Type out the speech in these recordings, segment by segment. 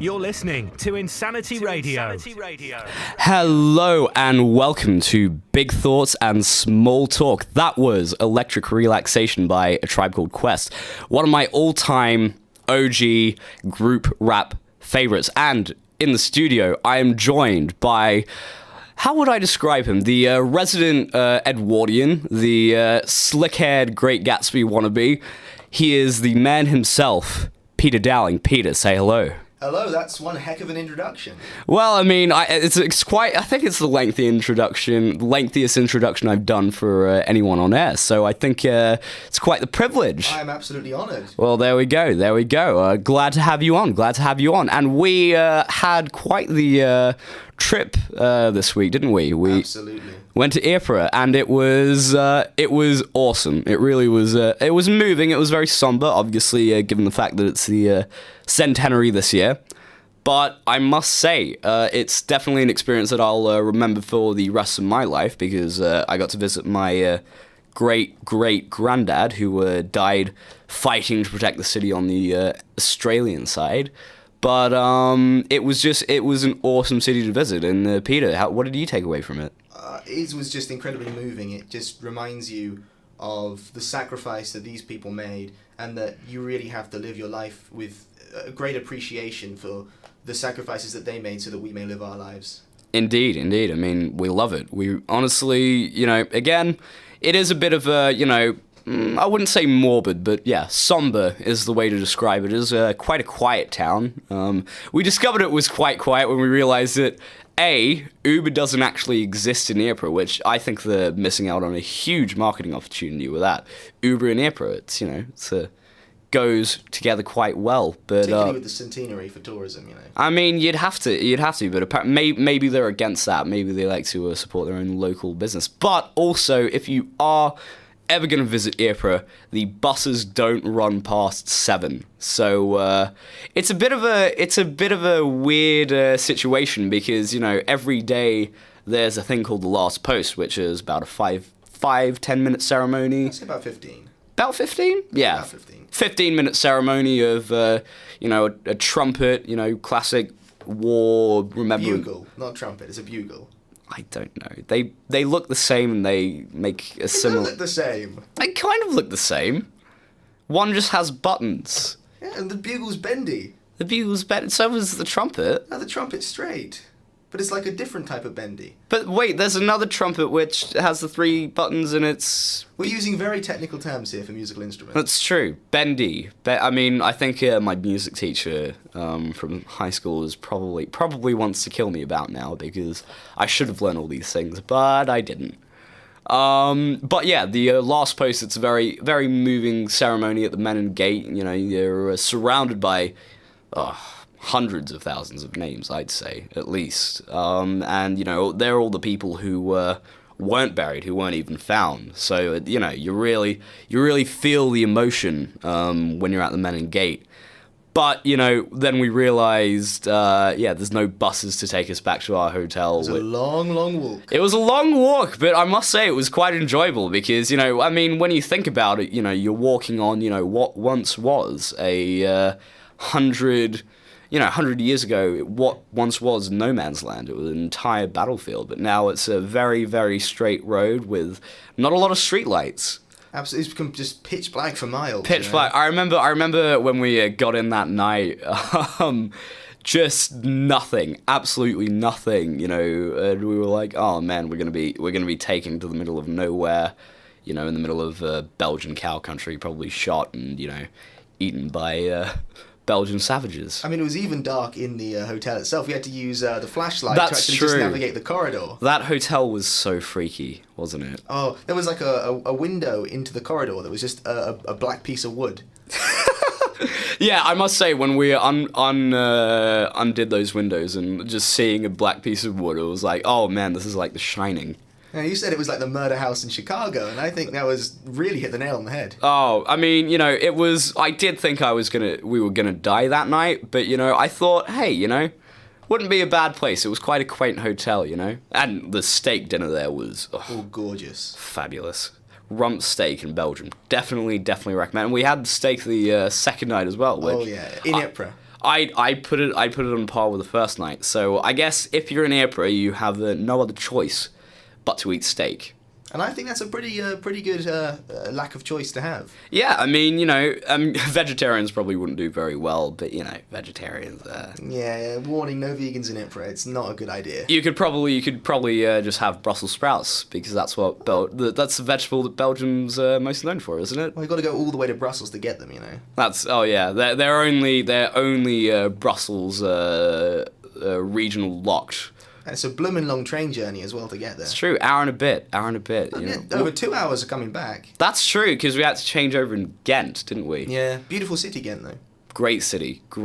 You're listening to Insanity Radio. Hello and welcome to Big Thoughts and Small Talk. That was Electric Relaxation by A Tribe Called Quest, one of my all-time OG group rap favorites. And in the studio, I am joined by, how would I describe him? The resident Edwardian, the slick-haired Great Gatsby wannabe. He is the man himself, Peter Dowling. Peter, say hello. Hello, that's one heck of an introduction. Well, I mean, it's quite. I think it's the lengthiest introduction I've done for anyone on air. So I think it's quite the privilege. I'm absolutely honoured. Well, there we go. Glad to have you on. And we had quite the trip this week, didn't we? Absolutely. Went to Ypres, and it was awesome. It really was. It was moving. It was very somber, obviously, given the fact that it's the centenary this year. But I must say, it's definitely an experience that I'll remember for the rest of my life, because I got to visit my great-great-granddad, who died fighting to protect the city on the Australian side. But it was an awesome city to visit. And Peter, what did you take away from it? It was just incredibly moving. It just reminds you of the sacrifice that these people made, and that you really have to live your life with a great appreciation for the sacrifices that they made so that we may live our lives. Indeed. I mean, we love it. We honestly, again, it is a bit of a, I wouldn't say morbid, but yeah, somber is the way to describe it. It is quite a quiet town. We discovered it was quite quiet when we realized that, Uber doesn't actually exist in Ypres, which I think they're missing out on a huge marketing opportunity with that. Uber in Ypres, it's goes together quite well, but particularly with the centenary for tourism, I mean, you'd have to, but maybe they're against that. Maybe they like to support their own local business. But also, if you are ever going to visit Ypres, the buses don't run past 7. So it's a bit of a weird situation, because every day there's a thing called the last post, which is about a 5-10 minute ceremony. I'd say about 15. About 15? Yeah. About 15. 15-minute ceremony of a trumpet, classic war remembrance. Bugle, not trumpet. It's a bugle. I don't know. They look the same, and they make a similar. They look the same. They kind of look the same. One just has buttons. Yeah, and the bugle's bendy. The bugle's bendy. So is the trumpet. No, the trumpet's straight. But it's like a different type of bendy. But wait, there's another trumpet which has the 3 buttons, and it's... We're using very technical terms here for musical instruments. That's true. Bendy. I mean, I think my music teacher from high school is probably wants to kill me about now, because I should have learned all these things, but I didn't. But yeah, the last post, it's a very, very moving ceremony at the Menin Gate. You're surrounded by... hundreds of thousands of names, I'd say, at least. And, they're all the people who weren't buried, who weren't even found. So, you really feel the emotion when you're at the Menin Gate. But, then we realized, there's no buses to take us back to our hotel. It was a long, long walk. It was a long walk, but I must say it was quite enjoyable, because, when you think about it, you're walking on, what once was a 100 years ago, what once was no man's land. It was an entire battlefield, but now it's a very, very straight road with not a lot of streetlights. Absolutely, it's become just pitch black for miles. Pitch black. I remember when we got in that night, just nothing, absolutely nothing. And we were like, oh man, we're gonna be taken to the middle of nowhere, in the middle of Belgian cow country, probably shot and eaten by. Belgian savages. I mean, it was even dark in the hotel itself. We had to use the flashlight That's to actually true. just navigate the corridor. That hotel was so freaky, wasn't it? Oh, there was like a window into the corridor that was just a black piece of wood. Yeah, I must say, when we undid those windows and just seeing a black piece of wood, it was like, oh man, this is like The Shining. Now, you said it was like the murder house in Chicago, and I think that was really hit the nail on the head. Oh, I mean, it was... I did think we were gonna die that night, but, I thought, hey, wouldn't be a bad place. It was quite a quaint hotel, And the steak dinner there was... Oh, gorgeous. Fabulous. Rump steak in Belgium. Definitely recommend. And we had the steak the second night as well. Which in Ypres. I put it on par with the first night. So I guess if you're in Ypres, you have no other choice but to eat steak. And I think that's a pretty good lack of choice to have. Yeah, I mean, vegetarians probably wouldn't do very well, but vegetarians. Yeah, warning: no vegans in Ypres. It's not a good idea. You could probably just have Brussels sprouts because that's what that's the vegetable that Belgium's most known for, isn't it? Well, you got to go all the way to Brussels to get them. They're only Brussels regional locked. And it's a blooming long train journey as well to get there. It's true, hour and a bit. Over 2 hours of coming back. That's true, because we had to change over in Ghent, didn't we? Yeah, beautiful city, Ghent, though. Great city. We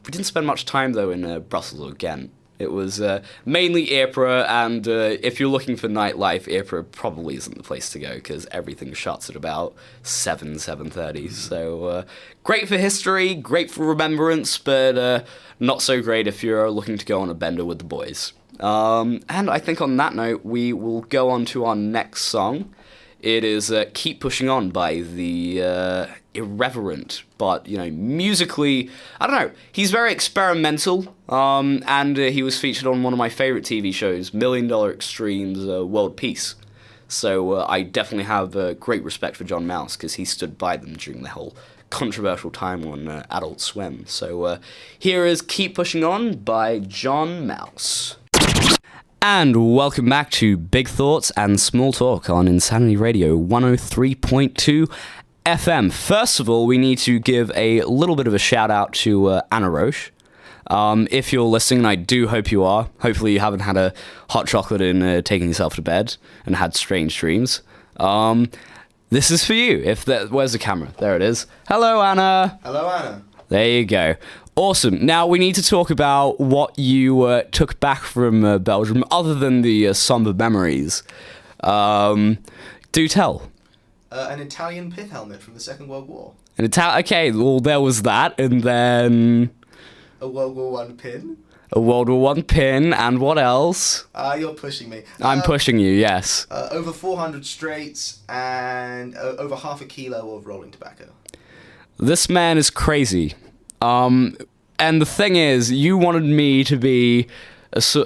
didn't spend much time, though, in Brussels or Ghent. It was mainly Ypres, and if you're looking for nightlife, Ypres probably isn't the place to go, because everything shuts at about 7:30. So, great for history, great for remembrance, but not so great if you're looking to go on a bender with the boys. And I think on that note, we will go on to our next song. It is Keep Pushing On by the irreverent, but, musically, I don't know, he's very experimental, and he was featured on one of my favourite TV shows, $1 Million Extreme's World Peace. So I definitely have great respect for John Mouse, because he stood by them during the whole controversial time on Adult Swim. So here is Keep Pushing On by John Mouse. And welcome back to Big Thoughts and Small Talk on Insanity Radio 103.2 FM. First of all, we need to give a little bit of a shout out to Anna Roche. If you're listening, and I do hope you are, hopefully you haven't had a hot chocolate and taken yourself to bed and had strange dreams. This is for you. Where's the camera? There it is. Hello, Anna. Hello, Anna. There you go. Awesome. Now we need to talk about what you took back from Belgium, other than the somber memories. Do tell. An Italian pith helmet from the Second World War. Okay, well, there was that, and then... A World War I pin. A World War I pin, and what else? You're pushing me. I'm pushing you, yes. Over 400 straights and over half a kilo of rolling tobacco. This man is crazy. And the thing is, you wanted me to be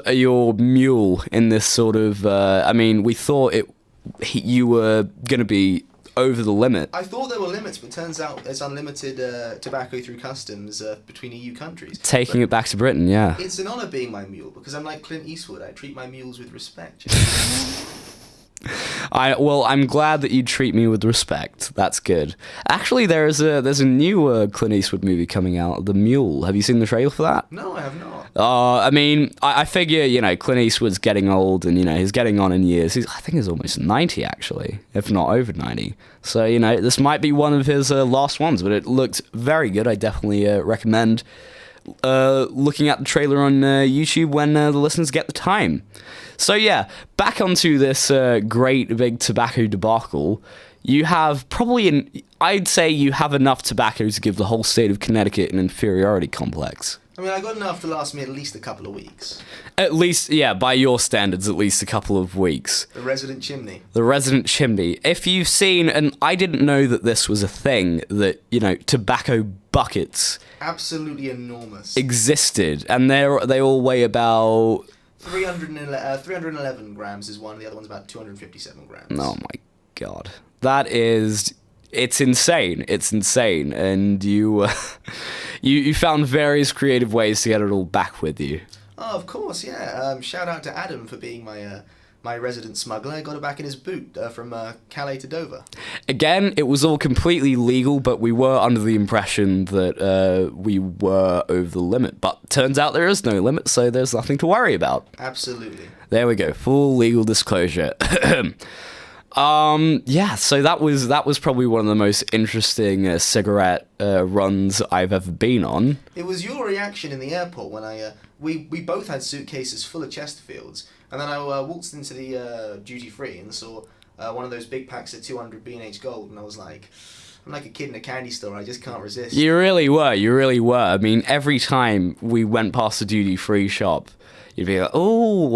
your mule in this sort of... we thought you were going to be over the limit. I thought there were limits, but turns out there's unlimited tobacco through customs between EU countries. Taking it back to Britain, yeah. It's an honour being my mule, because I'm like Clint Eastwood. I treat my mules with respect. I'm glad that you treat me with respect. That's good. Actually, there's a new Clint Eastwood movie coming out, The Mule. Have you seen the trailer for that? No, I have not. I figure, Clint Eastwood's getting old and, he's getting on in years. I think he's almost 90, actually, if not over 90. So, this might be one of his last ones, but it looked very good. I definitely recommend looking at the trailer on YouTube when the listeners get the time. So yeah, back onto this great big tobacco debacle. You have I'd say you have enough tobacco to give the whole state of Connecticut an inferiority complex. I got enough to last me at least a couple of weeks. At least, yeah, by your standards, at least a couple of weeks. The resident chimney. The resident chimney. If you've seen, and I didn't know that this was a thing, that, tobacco buckets... Absolutely enormous. ...existed, and they all weigh about... 311 grams is one, the other one's about 257 grams. Oh my god. It's insane. It's insane. And you found various creative ways to get it all back with you. Oh, of course, yeah. Shout out to Adam for being my resident smuggler. I got it back in his boot from Calais to Dover. Again, it was all completely legal, but we were under the impression that we were over the limit. But turns out there is no limit, so there's nothing to worry about. Absolutely. There we go. Full legal disclosure. So that was probably one of the most interesting cigarette runs I've ever been on. It was your reaction in the airport when we both had suitcases full of Chesterfields, and then I waltzed into the duty free and saw one of those big packs of 200 B&H Gold, and I was like, I'm like a kid in a candy store. I just can't resist. You really were. You really were. I mean, every time we went past the duty-free shop, you'd be like, oh,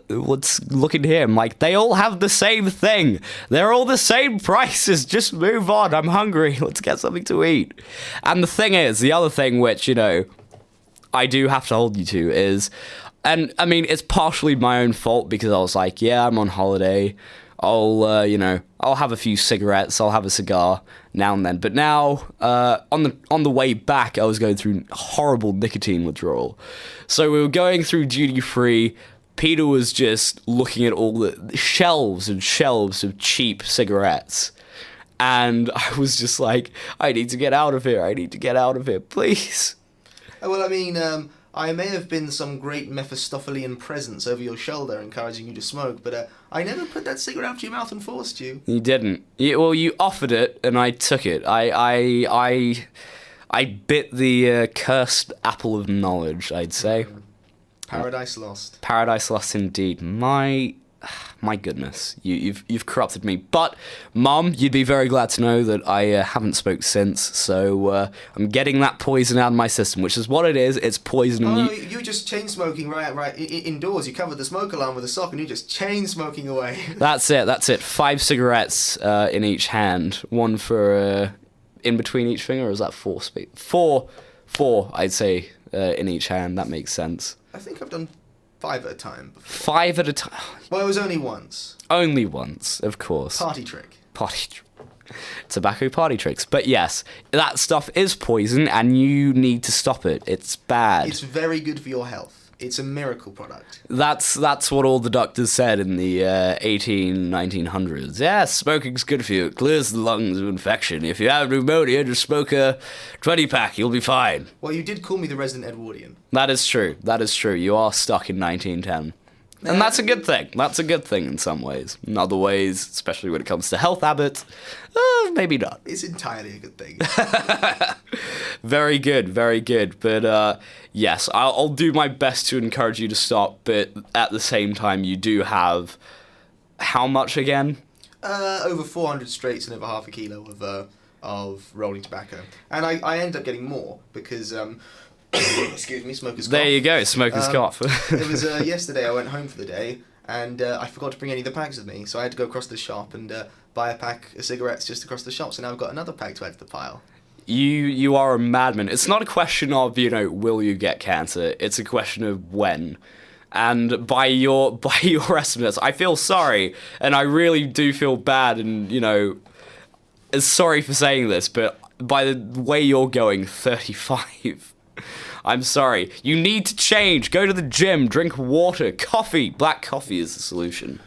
what's looking here? I'm like, they all have the same thing. They're all the same prices. Just move on. I'm hungry. Let's get something to eat. And the thing is, the other thing which, I do have to hold you to is, and I mean, it's partially my own fault because I was like, yeah, I'm on holiday. I'll have a few cigarettes. I'll have a cigar now and then. But now, on the way back, I was going through horrible nicotine withdrawal. So we were going through duty free. Peter was just looking at all the shelves and shelves of cheap cigarettes. And I was just like, I need to get out of here. I need to get out of here, please. Well, I mean, I may have been some great Mephistophelian presence over your shoulder encouraging you to smoke, but I never put that cigarette up to your mouth and forced you. You didn't. You offered it, and I took it. I bit the cursed apple of knowledge, I'd say. Paradise lost. Paradise lost indeed. My goodness, you've corrupted me. But, Mum, you'd be very glad to know that I haven't smoked since, so I'm getting that poison out of my system, which is what it is. It's poison. Oh, no, you just chain smoking right indoors. You covered the smoke alarm with a sock, and you just chain smoking away. That's it. 5 cigarettes in each hand. One for in between each finger, or is that 4? Four, I'd say, in each hand. That makes sense. I think I've done 5 at a time before. 5 at a time? Well, it was only once. Only once, of course. Party trick. Tobacco party tricks. But yes, that stuff is poison and you need to stop it. It's bad. It's very good for your health. It's a miracle product. That's what all the doctors said in the 1900s. Yeah, smoking's good for you. It clears the lungs of infection. If you have pneumonia, just smoke a 20-pack. You'll be fine. Well, you did call me the resident Edwardian. That is true. You are stuck in 1910. And that's a good thing. That's a good thing in some ways. In other ways, especially when it comes to health habits, maybe not. It's entirely a good thing. Very good, very good. But yes, I'll do my best to encourage you to stop, but at the same time, you do have how much again? Over 400 straights and over half a kilo of rolling tobacco. And I ended up getting more because... excuse me, smoker's cough. There you go, smoker's cough. It was yesterday. I went home for the day and I forgot to bring any of the packs with me, so I had to go across the shop and buy a pack of cigarettes just across the shop. So now I've got another pack to add to the pile. You are a madman. It's not a question of will you get cancer. It's a question of when. And by your estimates, I feel sorry, and I really do feel bad, and sorry for saying this, but by the way you're going, 35. I'm sorry. You need to change. Go to the gym. Drink water. Coffee. Black coffee is the solution.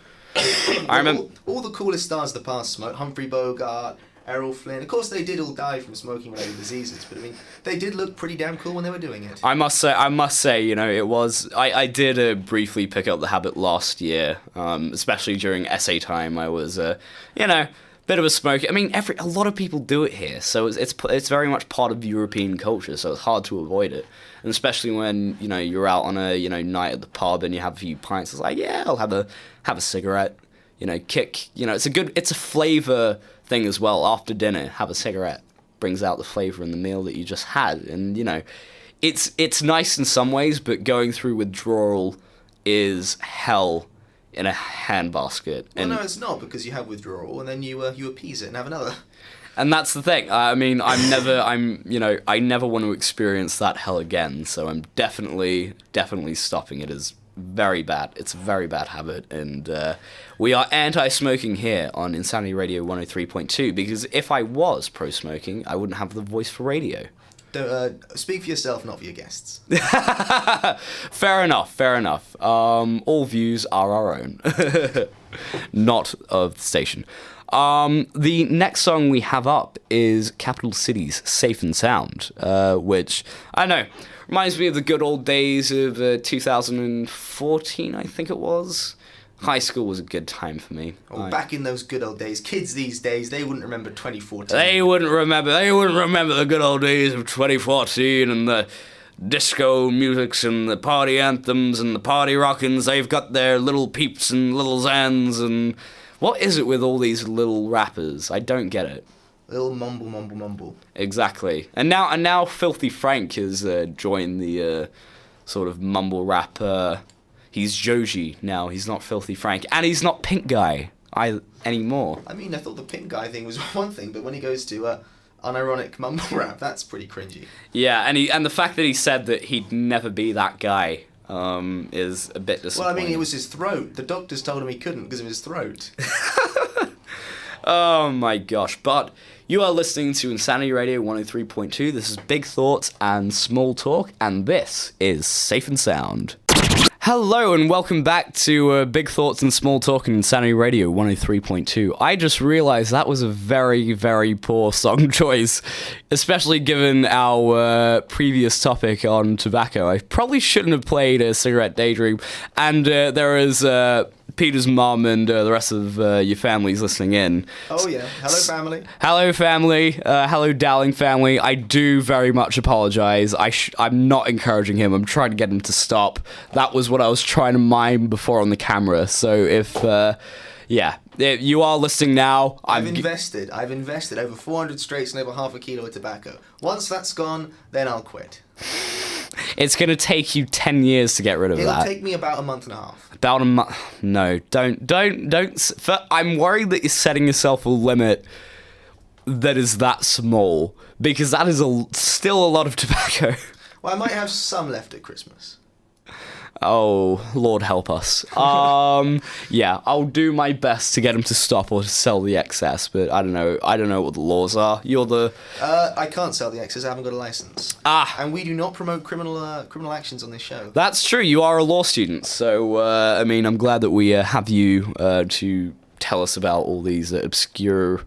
I remember all the coolest stars of the past smoked. Humphrey Bogart, Errol Flynn. Of course, they did all die from smoking-related diseases, but I mean, they did look pretty damn cool when they were doing it. I must say, it was. I did briefly pick up the habit last year, especially during essay time. I was, bit of a smoker. I mean, a lot of people do it here, so it's very much part of European culture, so it's hard to avoid it. And especially when you're out on a night at the pub and you have a few pints, it's like, yeah, I'll have a cigarette. It's a flavor thing as well. After dinner, have a cigarette. Brings out the flavor in the meal that you just had, and it's nice in some ways, but going through withdrawal is hell in a handbasket. Well, no, it's not, because you have withdrawal and then you appease it and have another. And that's the thing. I mean, I never want to experience that hell again. So I'm definitely stopping. It is very bad. It's a very bad habit, and we are anti-smoking here on Insanity Radio 103.2. Because if I was pro-smoking, I wouldn't have the voice for radio. Speak for yourself, not for your guests. Fair enough. All views are our own, not of the station. The next song we have up is Capital City's Safe and Sound, which, I don't know, reminds me of the good old days of 2014, I think it was. High school was a good time for me. Oh, back in those good old days. Kids these days, they wouldn't remember 2014. They wouldn't remember the good old days of 2014 and the disco musics and the party anthems and the party rockins. They've got their little peeps and little Zans and... What is it with all these little rappers? I don't get it. A little mumble. Exactly. And now Filthy Frank has joined the sort of mumble rap. He's Joji now. He's not Filthy Frank, and he's not Pink Guy anymore. I mean, I thought the Pink Guy thing was one thing, but when he goes to unironic mumble rap, that's pretty cringy. Yeah, and the fact that he said that he'd never be that guy is a bit disappointing. Well, I mean, it was his throat. The doctors told him he couldn't because of his throat. Oh my gosh. But you are listening to Insanity Radio 103.2. This is Big Thoughts and Small Talk, and this is Safe and Sound. Hello and welcome back to Big Thoughts and Small Talk on Insanity Radio 103.2. I just realized that was a very, very poor song choice, especially given our previous topic on tobacco. I probably shouldn't have played a Cigarette Daydream, and there is Peter's mum and the rest of your families listening in. Oh yeah, hello family. Hello family, hello Dowling family. I do very much apologise. I'm not encouraging him. I'm trying to get him to stop. That was what I was trying to mime before on the camera. So if you are listening now, I've invested over 400 straights and over half a kilo of tobacco. Once that's gone, then I'll quit. It's going to take you 10 years to get rid of that. It'll take me about a month and a half. About a month? No, don't. I'm worried that you're setting yourself a limit that is that small, because that is still a lot of tobacco. Well, I might have some left at Christmas. Oh, Lord help us. Yeah, I'll do my best to get him to stop or to sell the excess, but I don't know what the laws are. You're the... I can't sell the excess, I haven't got a license. And we do not promote criminal actions on this show. That's true, you are a law student, so, I mean, I'm glad that we have you to tell us about all these obscure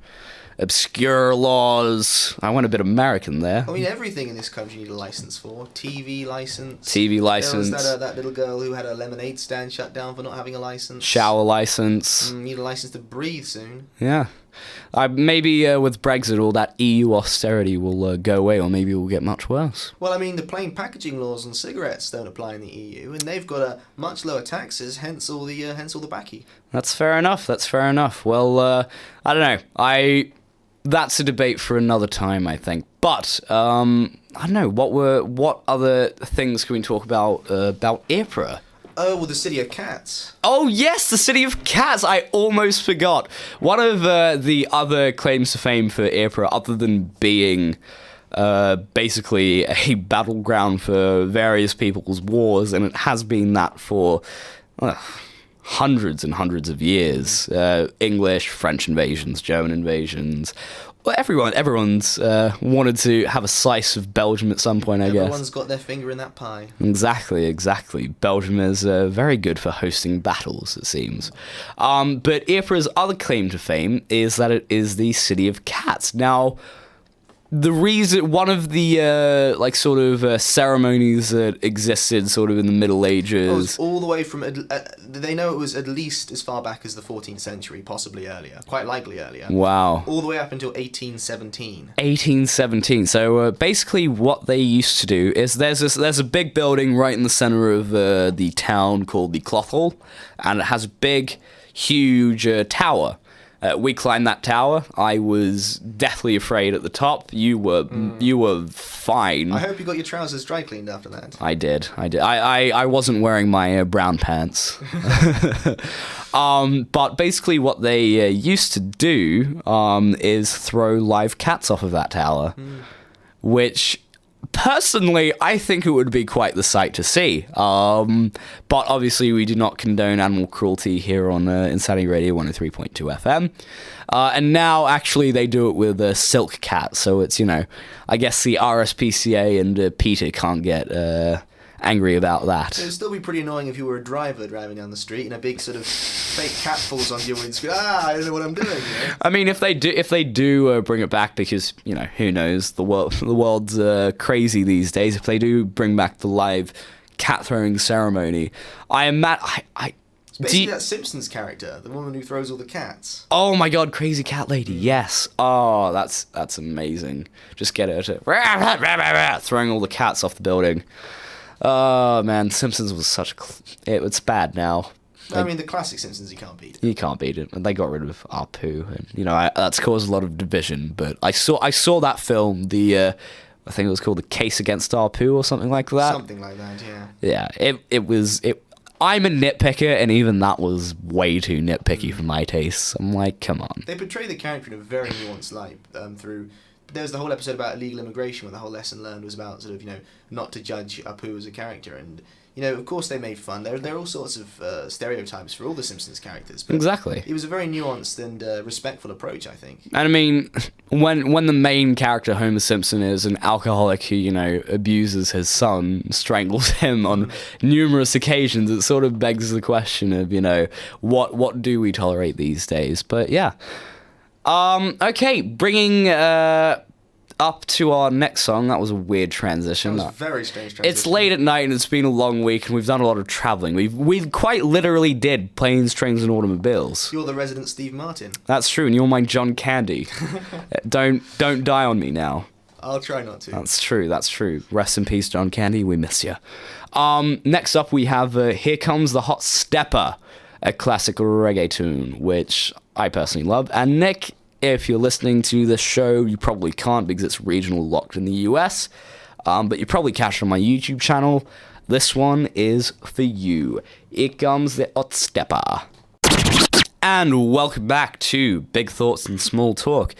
laws. I went a bit American there. I mean, everything in this country you need a license for. TV license. TV license. There was that little girl who had a lemonade stand shut down for not having a license. Shower license. Need a license to breathe soon. Yeah. Maybe with Brexit, all that EU austerity will go away, or maybe it will get much worse. Well, I mean, the plain packaging laws on cigarettes don't apply in the EU, and they've got much lower taxes, hence all the backy. That's fair enough. Well, I don't know. That's a debate for another time, I think. But I don't know. What other things can we talk about Ypres? Oh, well, the City of Cats. Oh, yes, the City of Cats. I almost forgot. One of the other claims to fame for Ypres, other than being basically a battleground for various people's wars, and it has been that for hundreds and hundreds of years. English, French invasions, German invasions. Well, everyone's wanted to have a slice of Belgium at some point, I guess. Everyone's got their finger in that pie. Exactly. Belgium is very good for hosting battles, it seems. But Ypres' other claim to fame is that it is the City of Cats. Now, the reason, one of the ceremonies that existed sort of in the Middle Ages. It was all the way from. They know it was at least as far back as the 14th century, possibly earlier, quite likely earlier. Wow. All the way up until 1817. 1817. So basically, what they used to do is there's a big building right in the center of the town called the Cloth Hall, and it has a big, huge tower. We climbed that tower. I was deathly afraid at the top. You were fine. I hope you got your trousers dry cleaned after that. I did. I wasn't wearing my brown pants. But basically what they used to do is throw live cats off of that tower, which... Personally, I think it would be quite the sight to see. But obviously, we do not condone animal cruelty here on Insanity Radio 103.2 FM. And now, actually, they do it with silk cat. So it's, I guess the RSPCA and Peter can't get angry about that. It would still be pretty annoying if you were a driver driving down the street and a big sort of fake cat falls onto your windscreen. I don't know what I'm doing. I mean, if they do bring it back, because who knows, the world's crazy these days. If they do bring back the live cat throwing ceremony, I imagine It's basically that Simpsons character, the woman who throws all the cats. Oh my god, Crazy Cat Lady, yes. Oh, that's amazing. Just get her to throwing all the cats off the building. Oh man, Simpsons was it's bad now. I mean, the classic Simpsons, you can't beat it. You can't beat it. And they got rid of Apu, and that's caused a lot of division. But I saw that film, I think it was called The Case Against Apu or something like that. Something like that, yeah. Yeah, it was. I'm a nitpicker, and even that was way too nitpicky for my tastes. I'm like, come on. They portray the character in a very nuanced light through. There was the whole episode about illegal immigration, where the whole lesson learned was about sort of not to judge Apu as a character, and of course they made fun. There are all sorts of stereotypes for all the Simpsons characters. But Exactly. It was a very nuanced and respectful approach, I think. And I mean, when the main character, Homer Simpson, is an alcoholic who, abuses his son, strangles him on numerous occasions, it sort of begs the question of, what do we tolerate these days? But yeah. Okay, bringing up to our next song. That was a weird transition. That was a very strange transition. It's late at night and it's been a long week and we've done a lot of traveling. We quite literally did Planes, Trains and Automobiles. You're the resident Steve Martin. That's true, and you're my John Candy. Don't die on me now. I'll try not to. That's true. Rest in peace, John Candy. We miss you. Next up we have Here Comes the Hot Stepper, a classic reggae tune, which I personally love. And Nick, if you're listening to this show, you probably can't because it's regional locked in the US, but you probably catch it on my YouTube channel. This one is for you. Here comes the Hot Stepper. And welcome back to Big Thoughts and Small Talk.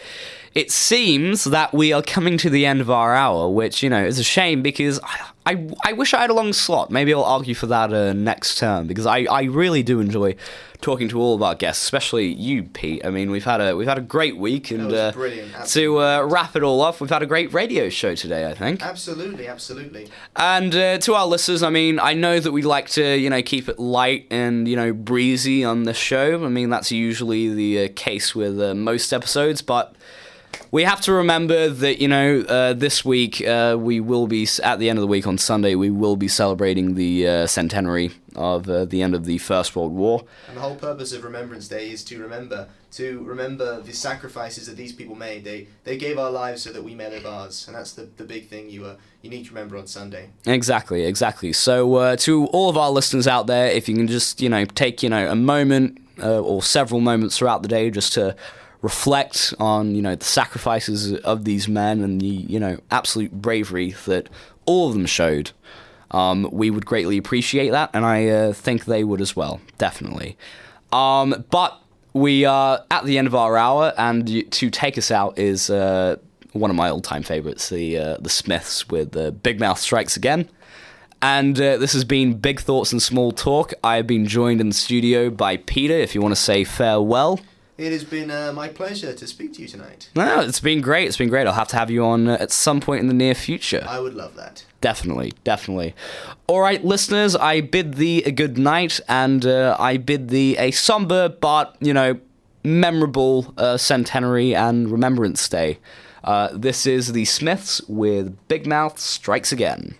It seems that we are coming to the end of our hour, which, is a shame because I wish I had a long slot. Maybe I'll argue for that next term because I really do enjoy talking to all of our guests, especially you, Pete. I mean, we've had a great week, and that was brilliant. To wrap it all off, we've had a great radio show today, I think. Absolutely. And to our listeners, I mean, I know that we like to, keep it light and, breezy on the show. I mean, that's usually the case with most episodes, but we have to remember that, this week, we will be, at the end of the week on Sunday, we will be celebrating the centenary of the end of the First World War. And the whole purpose of Remembrance Day is to remember the sacrifices that these people made. They gave our lives so that we may live ours, and that's the big thing you need to remember on Sunday. Exactly. So to all of our listeners out there, if you can just, take, a moment or several moments throughout the day just to reflect on, the sacrifices of these men and the, absolute bravery that all of them showed. We would greatly appreciate that, and I think they would as well, definitely. But we are at the end of our hour, and to take us out is one of my all-time favorites, the Smiths with Big Mouth Strikes Again. And this has been Big Thoughts and Small Talk. I have been joined in the studio by Peter, if you want to say farewell. It has been my pleasure to speak to you tonight. No, it's been great. I'll have to have you on at some point in the near future. I would love that. Definitely. All right, listeners, I bid thee a good night, and I bid thee a somber but, memorable centenary and Remembrance Day. This is the Smiths with Big Mouth Strikes Again.